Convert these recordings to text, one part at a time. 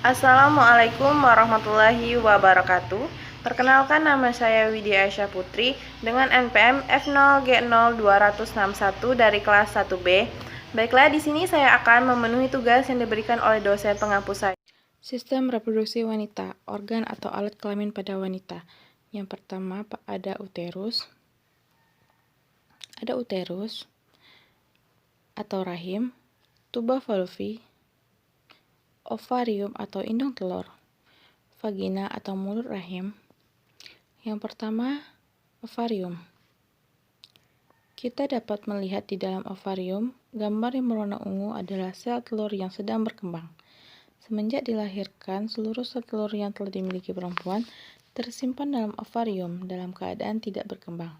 Assalamualaikum warahmatullahi wabarakatuh. Perkenalkan, nama saya Widya Aisyah Putri dengan NPM F0G0 261 dari kelas 1B. Baiklah, di sini saya akan memenuhi tugas yang diberikan oleh dosen penghapus saya. Sistem reproduksi wanita, organ atau alat kelamin pada wanita. Yang pertama ada uterus. Ada uterus atau rahim, tuba fallopi, ovarium atau indung telur, vagina atau mulut rahim. Yang pertama, ovarium. Kita dapat melihat di dalam ovarium, gambar yang berwarna ungu adalah sel telur yang sedang berkembang. Semenjak dilahirkan, seluruh sel telur yang telah dimiliki perempuan tersimpan dalam ovarium dalam keadaan tidak berkembang.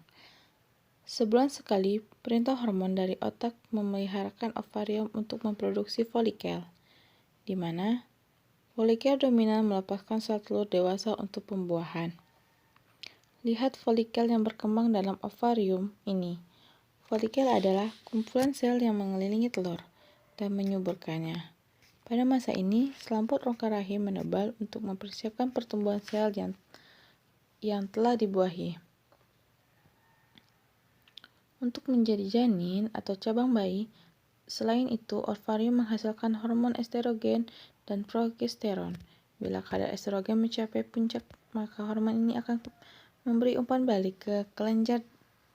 Sebulan sekali, perintah hormon dari otak memeliharakan ovarium untuk memproduksi folikel, di mana folikel dominan melepaskan sel telur dewasa untuk pembuahan. Lihat folikel yang berkembang dalam ovarium ini. Folikel adalah kumpulan sel yang mengelilingi telur dan menyuburkannya. Pada masa ini, selamput rongga rahim menebal untuk mempersiapkan pertumbuhan sel yang telah dibuahi. Untuk menjadi janin atau cabang bayi, selain itu, ovarium menghasilkan hormon estrogen dan progesteron. Bila kadar estrogen mencapai puncak, maka hormon ini akan memberi umpan balik ke kelenjar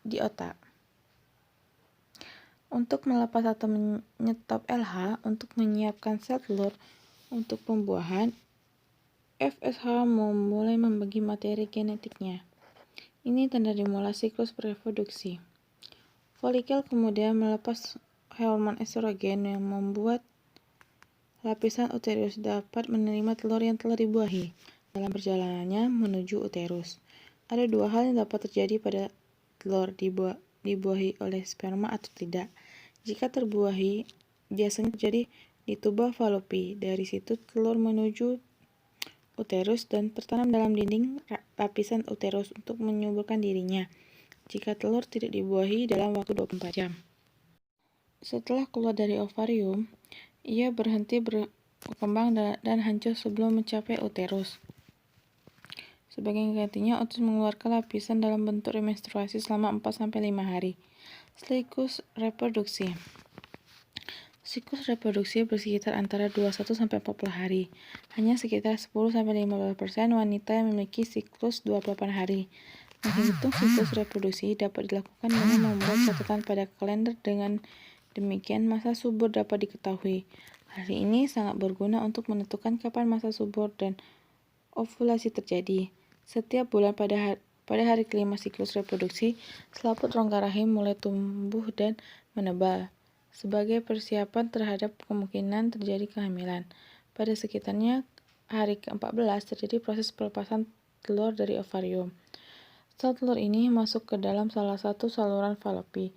di otak untuk melepas atau menyetop LH untuk menyiapkan sel telur untuk pembuahan. FSH memulai membagi materi genetiknya. Ini tanda dimulai siklus reproduksi. Folikel kemudian melepas hormon estrogen yang membuat lapisan uterus dapat menerima telur yang telah dibuahi. Dalam perjalanannya menuju uterus, ada dua hal yang dapat terjadi pada telur dibuahi oleh sperma atau tidak. Jika terbuahi, biasanya terjadi di tuba fallopi. Dari situ telur menuju uterus dan tertanam dalam dinding lapisan uterus untuk menyuburkan dirinya. Jika telur tidak dibuahi dalam waktu 24 jam. Setelah keluar dari ovarium, ia berhenti berkembang dan hancur sebelum mencapai uterus. Sebagai gantinya, uterus mengeluarkan lapisan dalam bentuk menstruasi selama 4-5 hari. Siklus reproduksi. Siklus reproduksi bersekitar antara 21-40 hari. Hanya sekitar 10-15% wanita yang memiliki siklus 28 hari. Menghitung siklus reproduksi dapat dilakukan dengan membuat catatan pada kalender. Dengan demikian, masa subur dapat diketahui. Hal ini sangat berguna untuk menentukan kapan masa subur dan ovulasi terjadi. Setiap bulan pada hari kelima siklus reproduksi, selaput rongga rahim mulai tumbuh dan menebal sebagai persiapan terhadap kemungkinan terjadi kehamilan. Pada sekitarnya hari ke-14 terjadi proses pelepasan telur dari ovarium. Sel telur ini masuk ke dalam salah satu saluran fallopi,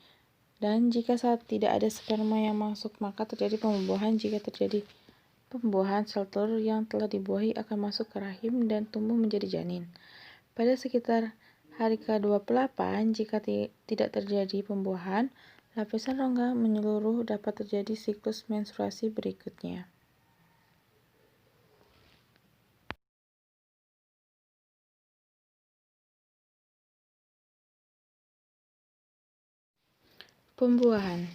dan jika saat tidak ada sperma yang masuk, maka terjadi pembuahan. Jika terjadi pembuahan, sel telur yang telah dibuahi akan masuk ke rahim dan tumbuh menjadi janin. Pada sekitar hari ke-28, jika tidak terjadi pembuahan, lapisan rongga menyeluruh, dapat terjadi siklus menstruasi berikutnya. Pembuahan.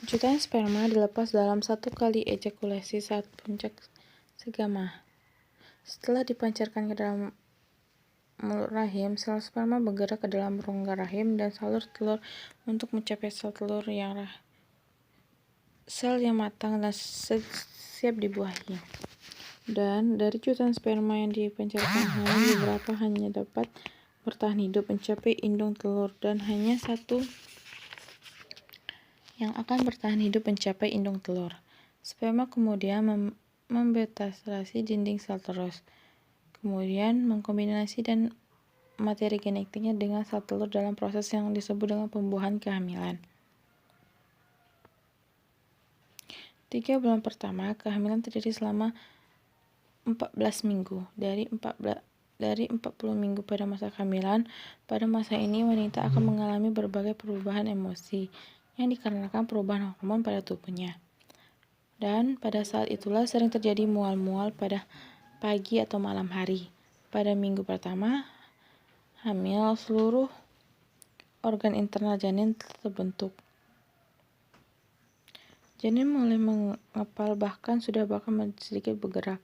Jutaan sperma dilepas dalam satu kali ejakulasi saat puncak segama. Setelah dipancarkan ke dalam mulut rahim, sel sperma bergerak ke dalam rongga rahim dan salur telur untuk mencapai sel telur sel yang matang dan siap dibuahi. Dan dari jutaan sperma yang dipancarkan, hanya beberapa dapat bertahan hidup mencapai indung telur, dan hanya satu yang akan bertahan hidup mencapai indung telur. Sperma kemudian membetasasi dinding sel terus, kemudian mengkombinasi dan materi genetiknya dengan sel telur dalam proses yang disebut dengan pembuahan kehamilan. 3 bulan pertama, kehamilan terjadi selama 14 minggu. Dari 40 minggu pada masa kehamilan, pada masa ini wanita akan mengalami berbagai perubahan emosi yang dikarenakan perubahan hormon pada tubuhnya. Dan pada saat itulah sering terjadi mual-mual pada pagi atau malam hari. Pada minggu pertama hamil, seluruh organ internal janin terbentuk. Janin mulai mengepal, bahkan sudah sedikit bergerak.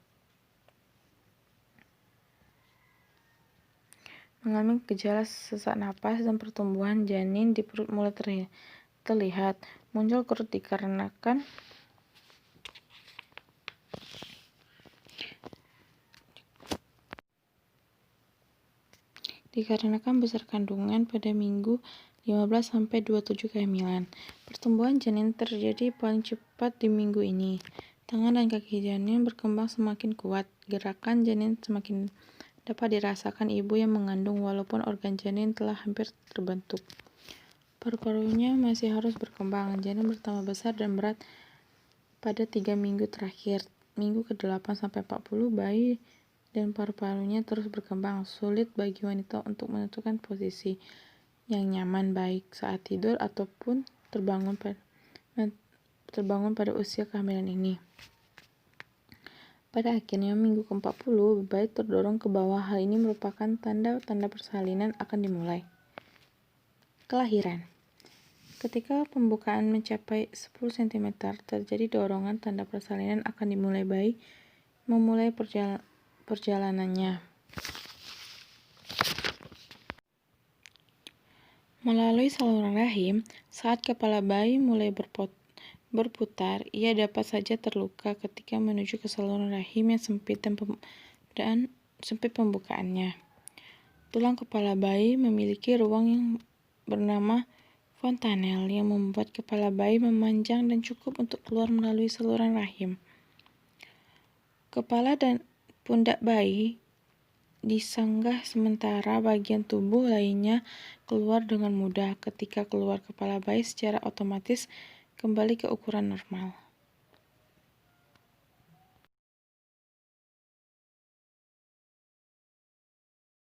Mengalami gejala sesak napas dan pertumbuhan janin di perut mulai terlihat. Muncul kerut dikarenakan besar kandungan pada minggu 15-27 kehamilan. Pertumbuhan janin terjadi paling cepat di minggu ini. Tangan dan kaki janin berkembang semakin kuat. Gerakan janin semakin dapat dirasakan ibu yang mengandung walaupun organ janin telah hampir terbentuk. Paru-parunya masih harus berkembang. Janin bertambah besar dan berat pada 3 minggu terakhir. Minggu ke-8-40 bayi dan paru-parunya terus berkembang. Sulit bagi wanita untuk menentukan posisi yang nyaman baik saat tidur ataupun terbangun pada usia kehamilan ini. Pada akhirnya minggu ke-40 bayi terdorong ke bawah. Hal ini merupakan tanda-tanda persalinan akan dimulai. Kelahiran. Ketika pembukaan mencapai 10 cm, terjadi dorongan tanda persalinan akan dimulai. Bayi memulai perjalanannya melalui saluran rahim. Saat kepala bayi mulai berputar, ia dapat saja terluka ketika menuju ke saluran rahim yang sempit dan sempit pembukaannya. Tulang kepala bayi memiliki ruang yang bernama fontanel yang membuat kepala bayi memanjang dan cukup untuk keluar melalui saluran rahim. Kepala dan pundak bayi disanggah, sementara bagian tubuh lainnya keluar dengan mudah. Ketika keluar, kepala bayi secara otomatis kembali ke ukuran normal.